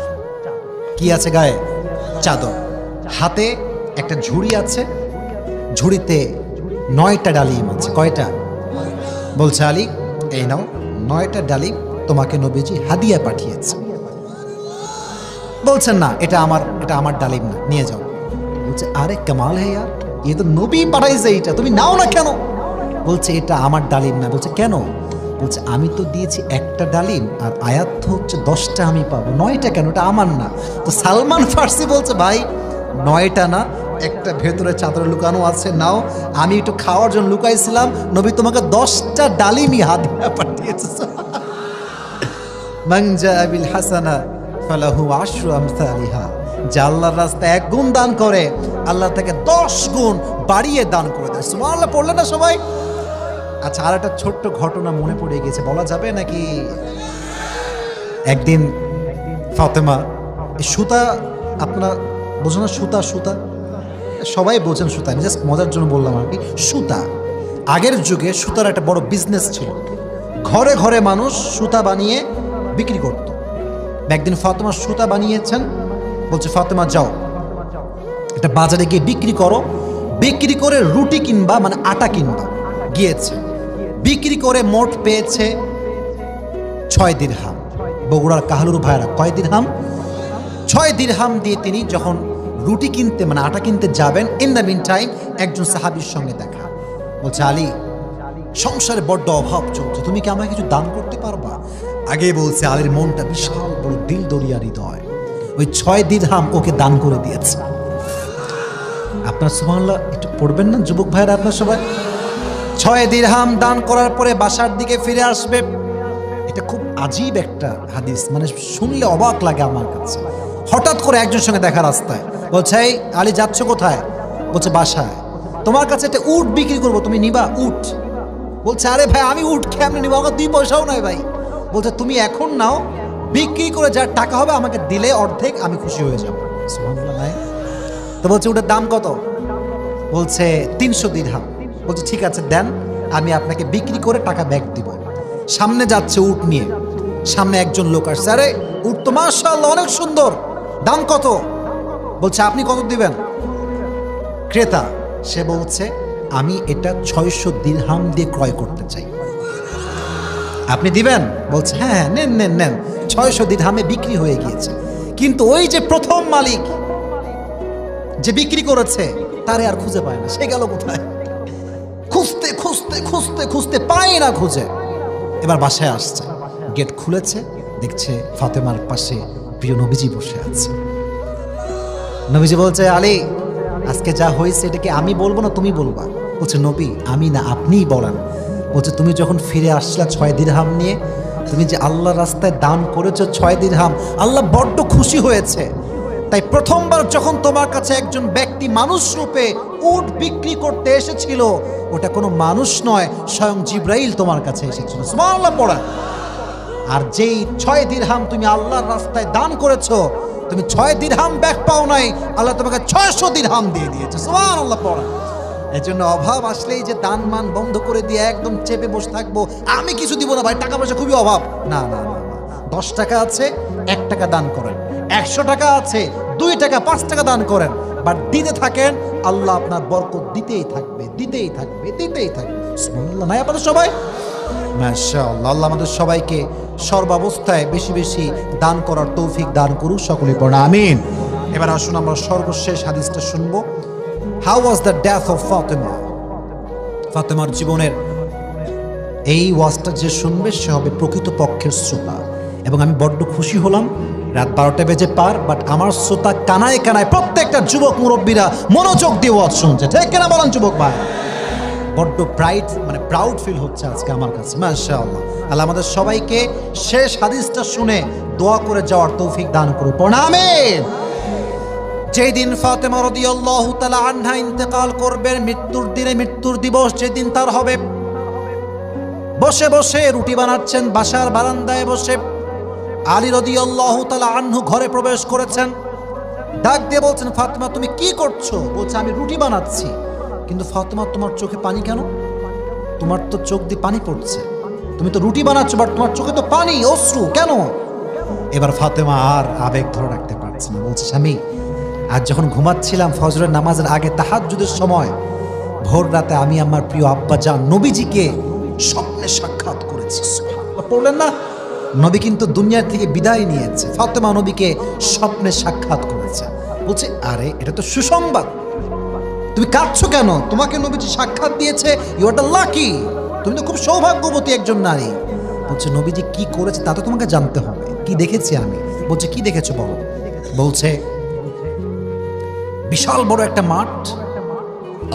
A: কি আছে গায়ে? চাদর। হাতে একটা ঝুড়ি আছে, ঝুড়িতে 9টা ডালিম আছে। কয়টা? বলছে আলী এই নাও 9টা ডালিম তোমাকে নবীজি হাদিয়া পাঠিয়েছে। বলছেন না এটা আমার ডালিম না, নিয়ে যাও। বলছে আরে কামাল হে ইয়ার, এ তো নবী পাঠাইছে, এইটা তুমি নাও না কেন? বলছে এটা আমার ডালিম না। বলছে কেন? বলছে আমি তো দিয়েছি একটা ডালিম, আর আয়াত তো হচ্ছে 10টা আমি পাবো, 9টা কেন? এটা আমার না। তো সালমান ফার্সি বলছে ভাই 9টা না, একটা ভেতরে চাদরে লুকানো আছে, নাও। আমি একটু খাওয়ার জন্য লুকাইছিলাম, নবী তোমাকে 10টা ডালিমই হাদিয়া পাঠিয়েছে। মান জা বিল হাসানা ফালাহু আশরু আমসালিহা, যে আল্লাহর রাস্তায় 1 গুণ দান করে আল্লাহ তাকে 10 গুণ বাড়িয়ে দান করে দেয়। সুবহানাল্লাহ পড়লেন না সবাই? আচ্ছা, আর একটা ছোট্ট ঘটনা মনে পড়ে গেছে, বলা যাবে নাকি? একদিন ফাতেমা সুতা, আপনারা বোঝেন না সুতা? সুতা সবাই বোঝেন সুতা, আমি জাস্ট মজার জন্য বললাম আর কি। সুতা, আগের যুগে সুতার একটা বড় বিজনেস ছিল, ঘরে ঘরে মানুষ সুতা বানিয়ে বিক্রি করত। একদিন ফাতেমা সুতা বানিয়েছেন, বলছে ফাতেমা যাও এটা বাজারে গিয়ে বিক্রি করো, বিক্রি করে রুটি কিনবা, মানে আটা কিনবা। গিয়েছে, বিক্রি করে মোট পেয়েছে 6 দিরহাম। বগুড়ার কাহালুর ভাইরা কয় দিরহাম? 6 দিরহাম দিয়ে তিনি যখন রুটি কিনতে মানে আটা কিনতে যাবেন, ইন দ্য মিন টাইম একজন সাহাবীর সঙ্গে দেখা। বলছে আলী সংসারে বড্ড অভাব চলছে, তুমি কি আমাকে কিছু দান করতে পারবা? আগে বলছে আলীর মনটা বিশাল বড় দিল দরিয়া হৃদয়, ওই 6 দিরহাম ওকে দান করে দিয়েছে। আপনার সুবহানাল্লাহ একটু পড়বেন না যুবক ভাইরা আপনার সবাই? 6 দিরহাম দান করার পরে বাসার দিকে ফিরে আসবে। এটা খুব আজীব একটা হাদিস, মানে শুনলে অবাক লাগে আমার কাছে। হঠাৎ করে একজনের সঙ্গে দেখা রাস্তায়, বলছে এই আলী যাচ্ছ কোথায়? বলছে বাসায়। তোমার কাছে একটা উট বিক্রি করবো, তুমি নিবা? উট। বলছে আরে ভাই আমি উট কেমনে নিবো, আমার 2 পয়সাও নাই ভাই। বলছে তুমি এখন নাও, বিক্রি করে যার টাকা হবে আমাকে দিলে অর্ধেক আমি খুশি হয়ে যাবো। সুবহানাল্লাহ নাই? তো বলছে উটের দাম কত? বলছে 300 দিরহাম। বলছে ঠিক আছে দেন, আমি আপনাকে বিক্রি করে টাকা ব্যাক দিব। সামনে যাচ্ছে উট নিয়ে, সামনে একজন লোক আসছে, আরে উট তো মাশাআল্লাহ অনেক সুন্দর, দাম কত? বলছে আপনি কত দিবেন? ক্রেতা সে বলছে আমি এটা 600 দিরহাম দিয়ে ক্রয় করতে চাই, আপনি দিবেন? বলছে হ্যাঁ নেন নেন নেন। 600 দিরহামে বিক্রি হয়ে গিয়েছে। কিন্তু ওই যে প্রথম মালিক যে বিক্রি করেছে তারে আর খুঁজে পায় না, সে গেল কোথায়? খুঁজতে খুঁজতে খুঁজতে খুঁজতে পায় না খুঁজে। এবার বাসায় আসছে, গেট খুলেছে, দেখছে ফাতেমার পাশে প্রিয় নবীজি বসে আছে। নবীজি বলছে আলী আজকে যা হয়েছে এটা কি আমি বলবো না তুমি বলবা? বলছে নবী আমি না, আপনিই বলেন। বলছে তুমি যখন ফিরে আসলা 6 দিরহাম নিয়ে, তুমি যে আল্লাহর রাস্তায় দান করেছো 6 দিরহাম, আল্লাহ বড্ড খুশি হয়েছে। তাই প্রথমবার যখন তোমার কাছে একজন ব্যক্তি মানুষ রূপে উট বিক্রি করতে এসেছিল, ওটা কোনো মানুষ নয়, স্বয়ং জিব্রাইল তোমার কাছে এসেছিল। সুবহানাল্লাহ পড়া। আর যেই 6 দিরহাম তুমি আল্লাহর রাস্তায় দান করেছো, তুমি 6 দিরহাম ব্যাক পাও নাই, আল্লাহ তোমাকে 600 দিরহাম দিয়ে দিয়েছে। সুবহানাল্লাহ পড়া। এজন্য অভাব আসলেই যে দান মান বন্ধ করে দিয়ে একদম চেপে বসে থাকবো, আমি কিছু দিব না ভাই, টাকা পয়সা খুবই অভাব, না না না। 10 টাকা আছে 1 টাকা দান করেন, 100 টাকা আছে 2 টাকা 5 টাকা দান করেন, বাট দিতে থাকেন, আল্লাহ আপনার বরকত দিতেই থাকবে দিতেই থাকবে দিতেই থাকবে। সুবহানাল্লাহ নাই আপনাদের সবাই? মাশাআল্লাহ। আল্লাহ আমাদের সবাইকে সর্বাবস্থায় বেশি বেশি দান করার তৌফিক দান করুক, সকলে পড়া আমিন। এবার আসুন আমরা সর্বশেষ হাদিসটা শুনবো। How was the death of Fatema? ফাতেমার জীবনের এই ওয়াজটা যে শুনবে সে হবে প্রকৃত পক্ষের শ্রোতা। এবং আমি বড্ড খুশি হলাম, রাত 12টা বেজে পার, বাট আমার শ্রোতা কানায় কানায় প্রত্যেকটা যুবক মুরব্বীরা মনোযোগ দিয়ে ওয়াজ শুনছে, ঠিক কিনা বলেন যুবক ভাই? বড্ড প্রাউড ফিল হচ্ছে আজকে আমার কাছে। মাশাআল্লাহ। আল্লাহ আমাদের সবাইকে শেষ হাদিসটা শুনে দোয়া করে যাওয়ার তৌফিক দান করুন, পড়া আমিন। যেই দিন ফাতেমা রাদিয়াল্লাহু তাআলা আনহা ইন্তেকাল করবেন, মৃত্যুর দিনে, মৃত্যুর দিবস যেদিন তার হবে, বসে বসে রুটি বানাচ্ছেন বাসার বারান্দায় বসে। আলী রাদিয়াল্লাহু তাআলা আনহু ঘরে প্রবেশ করেছেন, ডাক দিয়ে বলছেন ফাতেমা তুমি কি করছো? বলছে আমি রুটি বানাচ্ছি। কিন্তু ফাতেমা তোমার চোখে পানি কেন? তোমার তো চোখ দিয়ে পানি পড়ছে, তুমি তো রুটি বানাচ্ছো, বাট তোমার চোখে তো পানি, অশ্রু কেন? এবার ফাতেমা আর আবেগ ধরে রাখতে পারছে না, বলছে স্বামী আজ যখন ঘুমাচ্ছিলাম ফজরের নামাজের আগে তাহাজ্জুদের সময়, ভোর রাতে আমি আমার প্রিয় আব্বা জান নবীজিকে স্বপ্নে সাক্ষাৎ করেছি। সুবহানাল্লাহ পড়লেন না? নবী কিন্তু দুনিয়ার থেকে বিদায় নিয়েছে, ফাতেমা নবীকে স্বপ্নে সাক্ষাৎ করেছে। বলছে আরে এটা তো সুসংবাদ, তুমি কাঁদছো কেন? তোমাকে নবীজি সাক্ষাৎ দিয়েছে, ইউ আর দ্য লাকি, তুমি তো খুব সৌভাগ্যবতী একজন নারী। বলছে নবীজি কি করেছে তা তো তোমাকে জানতে হবে, কি দেখেছি আমি? বলছে কি দেখেছো বলো? বলছে বিশাল বড় একটা মাঠ,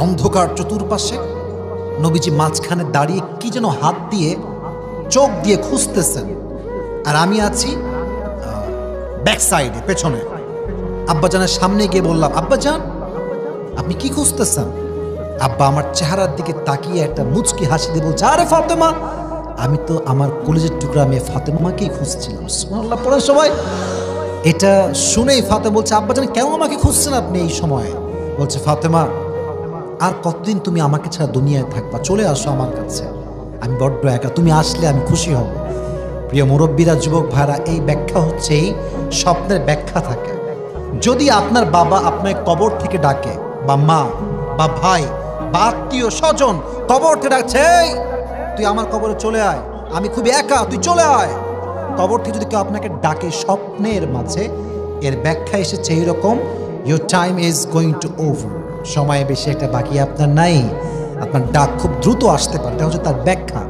A: অন্ধকার চতুর্পাশে, নবীজি মাঝখানে দাঁড়িয়ে কি যেন হাত দিয়ে চোখ দিয়ে খুঁজতেছেন, আর আমি আছি ব্যাক সাইডে পেছনে। আব্বাজানের সামনে গিয়ে বললাম আব্বাজান আপনি কি খুঁজতেছেন? আব্বা আমার চেহারার দিকে তাকিয়ে একটা মুচকি হাসি দিয়ে বলছে আরে ফাতেমা, আমি তো আমার কলেজের টুকরা মেয়ে ফাতেমাকেই খুঁজছিলাম। সুবহানাল্লাহ পড়ে সবাই। এটা শুনেই ফাতেমা বলছে আব্বাজান কেন আমাকে খুঁজছেন আপনি এই সময়? বলছে ফাতেমা আর কতদিন তুমি আমাকে ছাড়া দুনিয়ায় থাকবা, চলে আসো আমার কাছে, আমি বড্ড একা, তুমি আসলে আমি খুশি হব। প্রিয় মুরব্বীরা, যুবক ভাইরা, এই ব্যাখ্যা হচ্ছে এই স্বপ্নের ব্যাখ্যা থাকে। যদি আপনার বাবা আপনার কবর থেকে ডাকে, বা মা বা ভাই বা আত্মীয় স্বজন কবর থেকে ডাকছে এই তুই আমার কবরে চলে আয়, আমি খুবই একা, তুই চলে আয়, কবর থেকে যদি কেউ আপনাকে ডাকে স্বপ্নের মাঝে, এর ব্যাখ্যা এসেছে এইরকম, your time is going to over, সময় বেশি একটা বাকি আপনার নাই, আপনার ডাক খুব দ্রুত আসতে পারে, এটা হচ্ছে তার ব্যাখ্যা।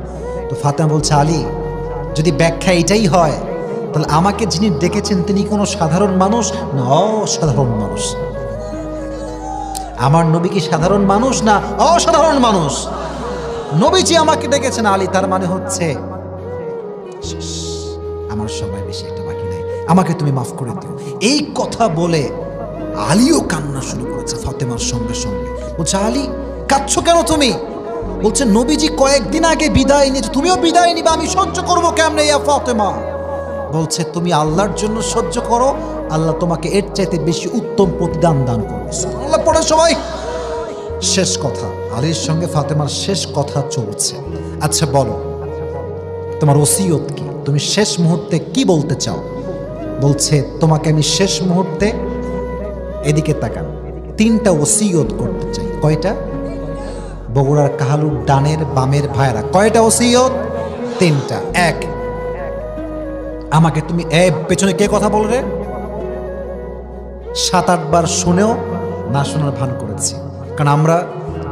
A: তো ফাতেমা বলছে, আলী যদি ব্যাখ্যা এটাই হয় তাহলে আমাকে যিনি ডেকেছেন তিনি কোনো সাধারণ মানুষ না অসাধারণ মানুষ? আমার নবী কি সাধারণ মানুষ না অসাধারণ মানুষ? নবীজি আমাকে ডেকেছেন আলী, তার মানে হচ্ছে আমার সময় বেশি একটা বাকি নাই, আমাকে তুমি মাফ করে দিও। এই কথা বলে আলীও কান্না শুরু করেছে ফাতেমার সঙ্গে সঙ্গে। বলছে, আলী কাঁদছো কেন তুমি? বলছে, নবীজি কয়েকদিন আগে বিদায় নিয়েছে, তুমিও বিদায় নিবে, আমি সহ্য করবো কেমনে ইয়া ফাতেমা? বলছে, তুমি আল্লাহর জন্য সহ্য করো, আল্লাহ তোমাকে এর চাইতে বেশি উত্তম প্রতিদান দান করবে। আল্লাহ পড়ে সবাই। শেষ কথা, আলীর সঙ্গে ফাতেমার শেষ কথা চলছে। আচ্ছা বলো, তোমার ওসিয়ত কি? তুমি শেষ মুহূর্তে কি বলতে চাও? বলছে, তোমাকে আমি শেষ মুহূর্তে, এদিকে তাকান, 3টা ওসিয়ত করতে চাই। কয়টা? বগুড়ার কাহালুর ডানের বামের ভাইরা, কয়টা ওসিয়ত? 3টা। 1, আমাকে তুমি পেছনে কে কথা বল রে? 7-8 বার শুনেও না শোনার ভান করেছি, কারণ আমরা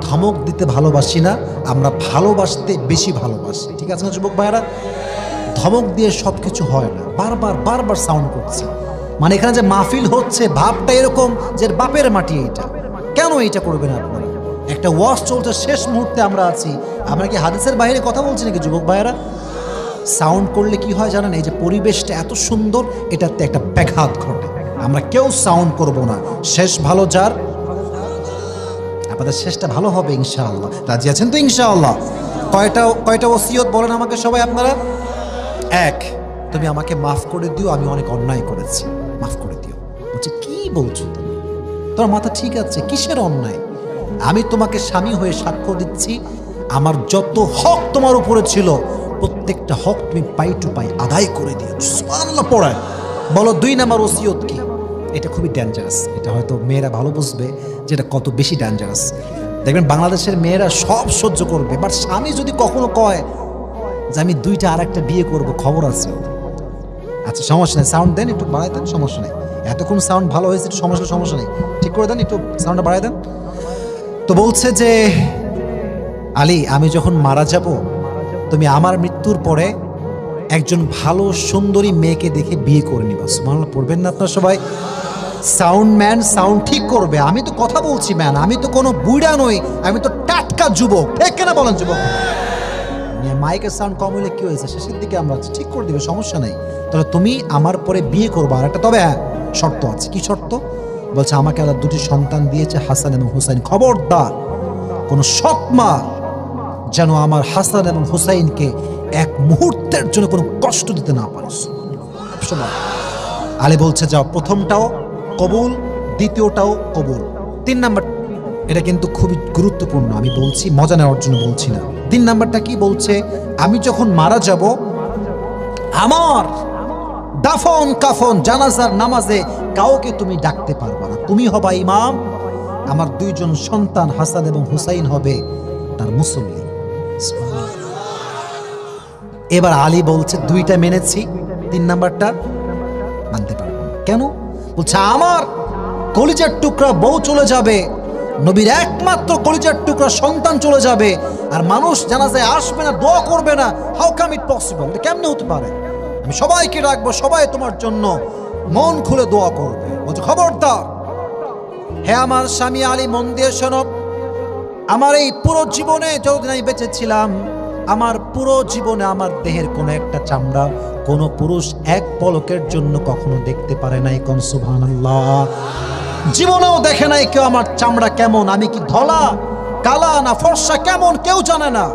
A: ধমক দিতে ভালোবাসি না, আমরা ভালোবাসতে বেশি ভালোবাসি। ঠিক আছে না যুবক ভাইরা? ধমক দিয়ে সব কিছু হয় না, বারবার সাউন্ড করছে। মানে এখানে যে মাহফিল হচ্ছে ভাবটা এরকম যে বাপের মাটি এইটা, কেন এইটা করবেন আপনারা? একটা ওয়াজ চলছে, শেষ মুহূর্তে আমরা আছি, আমরা কি হাদিসের বাইরে কথা বলছি নাকি যুবক ভাইরা? সাউন্ড করলে কি হয় জানেন? এই যে পরিবেশটা এত সুন্দর, এটাতে একটা ব্যাঘাত ঘটে। আমরা কেউ সাউন্ড করব না। শেষ ভালো যার, আপনাদের শেষটা ভালো হবে ইনশাআল্লাহ। রাজি আছেন তো ইনশাআল্লাহ? কয়টা ওসিয়ত বলেন আমাকে সবাই আপনারা? 1, তুমি আমাকে মাফ করে দিও, আমি অনেক অন্যায় করেছি, মাফ করে দিও। বলছে, কি বলছো তুমি? তোমার মাথা ঠিক আছে? কিসের অন্যায়? আমি তোমাকে স্বামী হয়ে সাক্ষ্য দিচ্ছি, আমার যত হক তোমার উপরে ছিল প্রত্যেকটা হক তুমি পাই টু পাই আদায় করে দিও। সুবহানাল্লাহ পড়ায়। বলো 2 নাম্বার ওসিয়ত কি? এটা খুবই ডেঞ্জারাস, এটা হয়তো মেয়েরা ভালো বুঝবে যে এটা কত বেশি ডেঞ্জারাস। দেখবেন বাংলাদেশের মেয়েরা সব সহ্য করবে, বাট স্বামী যদি কখনো কয় যে আমি 2টা আর একটা বিয়ে করবো, খবর আছে। আচ্ছা সমস্যা নেই, সাউন্ড দেন, একটু বাড়াই দেন, সমস্যা নেই। এতক্ষণ সাউন্ড ভালো হয়েছে, একটু সমস্যা নেই, ঠিক করে দেন, একটু সাউন্ডটা বাড়াই দেন। তো বলছে যে, আলী আমি যখন মারা যাব, তুমি আমার মৃত্যুর পরে একজন ভালো সুন্দরী মেয়েকে দেখে বিয়ে করে নিবা। সুবহানাল্লাহ পড়বেন না আপনারা সবাই? সাউন্ড ম্যান সাউন্ড ঠিক করবে। আমি তো কথা বলছি ম্যান, আমি তো কোনো বুড়া নই, আমি তো টাটকা যুবক। ঠিক কেনা বলেন যুবক? মাইকের সাউন্ড কম হলে কি হয়েছে, শেষের দিকে আমরা ঠিক করে দিবে, সমস্যা নেই। তাহলে তুমি আমার পরে বিয়ে করবো, আর একটা তবে হ্যাঁ শর্ত আছে। কি শর্ত? বলছে, আমাকে আল্লাহ 2টি সন্তান দিয়েছে, হাসান এবং হুসাইন। খবরদার কোনো সৎ মা যেন আমার হাসান এবং হুসাইনকে এক মুহূর্তের জন্য কোনো কষ্ট দিতে না পারে। আলী বলছে, যাও, প্রথমটাও কবুল, দ্বিতীয়টাও কবুল। 3 নাম্বার, এটা কিন্তু খুবই গুরুত্বপূর্ণ, আমি বলছি মজা নেওয়ার জন্য বলছি না। 3 নাম্বারটা কি বলছে? আমি যখন মারা যাব, আমার দাফন কাফন জানাজার নামাজে কাউকে তুমি ডাকতে পারবা না, তুমি হবা ইমাম, আমার 2 জন সন্তান হাসান এবং হুসাইন হবে তার মুসল্লি। এবার আলী বলছে, 2টা মেনেছি, 3 নাম্বারটা মানতে পারবো না। কেন? বলছে, আমার কলিজার টুকরা বউ চলে যাবে, নবীর একমাত্র কলিজার টুকরা সন্তান চলে যাবে, আর মানুষ জানাজায় আসবে না, দোয়া করবে না। How come it possible? এটা কেমনে হতে পারে? আমি সবাইকে রাখবো, সবাই তোমার জন্য মন খুলে দোয়া করবে। বলছে, খবরদার হে আমার স্বামী আলী, মন দিয়ে শোনো, আমার এই পুরো জীবনে যতদিন আমি বেঁচে ছিলাম, আমার পুরো জীবনে আমার দেহের কোনো একটা চামড়া কোনো পুরুষ এক পলকের জন্য কখনো দেখতে পারে নাই। কোন সুবহানাল্লাহ? জীবনেও দেখে নাই কেউ আমার চামড়া কেমন, আমি কি ধলা কালা না ফর্সা কেমন কেউ জানে না,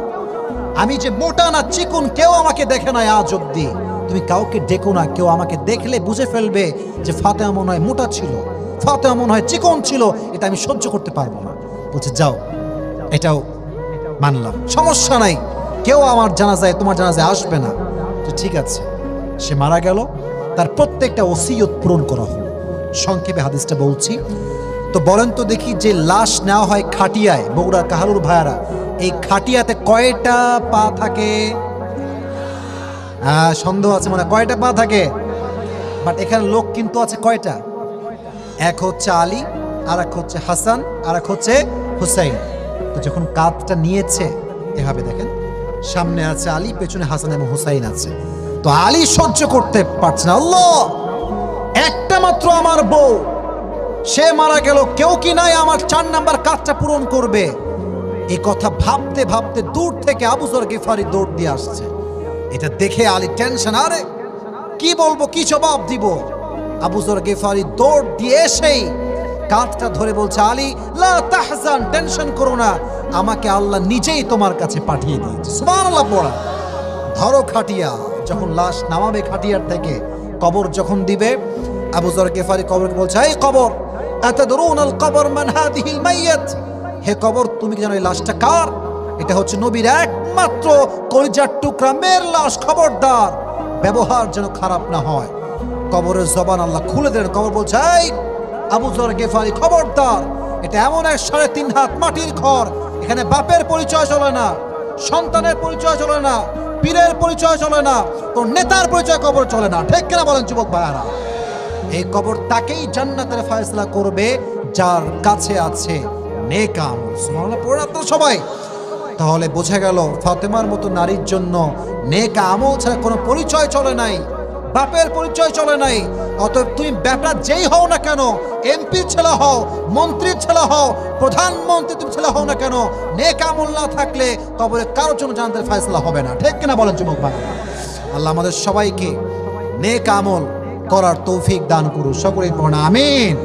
A: আমি যে মোটা না চিকন কেউ আমাকে দেখে নাই আজ অব্দি। তুমি কাউকে ডেকো না, কেউ আমাকে দেখলে বুঝে ফেলবে যে ফাতেমা মনে হয় মোটা ছিল, ফাতেমা মনে হয় চিকন ছিল, এটা আমি সহ্য করতে পারবো না। বলছে, যাও, এটাও মানলাম, সমস্যা নাই, কেউ আমার জানাজায় তোমার জানাজায় আসবে না। তো ঠিক আছে, সে মারা গেল, তার প্রত্যেকটা ওসিয়ত পূরণ করা হলো। সংক্ষেপে হাদিসটা বলছি। তো বলেন তো দেখি, যে লাশ নেওয়া হয় খাটিয়ায়, বগুড়া কাহালুর ভাইয়ারা, এই খাটিয়াতে কয়টা পা থাকে? সন্দেহ আছে মনে, কয়টা পা থাকে? বাট এখানে লোক কিন্তু আছে কয়টা? এক হচ্ছে আলী, আর এক হচ্ছে হাসান, আর এক হচ্ছে হুসাইন। তো যখন কাঁধটা নিয়েছে এভাবে দেখেন, সামনে আছে আলী, পেছনে হাসান এবং হুসাইন আছে। তো আলী সহ্য করতে পারছে না, আল্লাহ একটা মাত্র আমার বউ, সে মারা গেল, কেউ কি নাই আমার 4 নাম্বার কাজটা পূরণ করবে। এই কথা ভাবতে ভাবতে দূর থেকে আবু যর গিফারি দৌড় দিয়ে আসছে। এটা দেখে আলী টেনশন, আরে কি বলবো, কি জবাব দিব। আবু যর গিফারি দৌড় দিয়ে এসেই কাঁধটা ধরে বলছে, আলী লা তাহজান, টেনশন করো না, আমাকে আল্লাহ নিজেই তোমার কাছে পাঠিয়ে দিয়েছে। সুবহানাল্লাহ পড়া। ধরো খাটিয়া, যখন লাশ নামাবে খাটিয়ার থেকে, কবর যখন দিবে, আবু যর গিফারি কবরকে বলছে, এই কবর, আতাদরুনাল কবর মান হাদিহিল মাইয়াত, হে কবর তুমি কি জানো এই লাশটা কার? এটা হচ্ছে নবীর একমাত্র কলিজার টুকরা মেয়ের লাশ, খবরদার ব্যবহার যেন খারাপ না হয়। কবরের জবান আল্লাহ খুলে দেন। কবর বলছে, এই আবু যর গিফারি খবরদার, এটা এমন এক 3.5 হাত মাটির ঘর, এখানে বাপের পরিচয় চলে না, সন্তানের পরিচয় চলে না, পীরের পরিচয় চলে না, তোর নেতার পরিচয় কবর চলে না। ঠিক কিনা বলেন যুবক ভাইয়ারা? এই কবর তাকেই জান্নাতের ফয়সালা করবে যার কাছে আছে নেক আমল। সুবহানাল্লাহ পড়ে আপনারা সবাই। তাহলে বোঝা গেল ফাতেমার মতো নারীর জন্য নেক আমল ছাড়া কোনো পরিচয় চলে নাই, বাপের পরিচয় চলে নাই। অতএব তুমি ব্যাপার যেই হও না কেন, এমপির ছেলে হও, মন্ত্রীর ছেলে হও, প্রধানমন্ত্রী তুমি ছেলে হও না কেন, নেক আমল না থাকলে কবরে কারোর জন্য জান্নাতের ফয়সালা হবে না। ঠিক কিনা বলেন যুবক ভাই? আল্লাহ আমাদের সবাইকে নেক আমল করার তৌফিক দান করুন। সকলেই পড়ুন আমিন।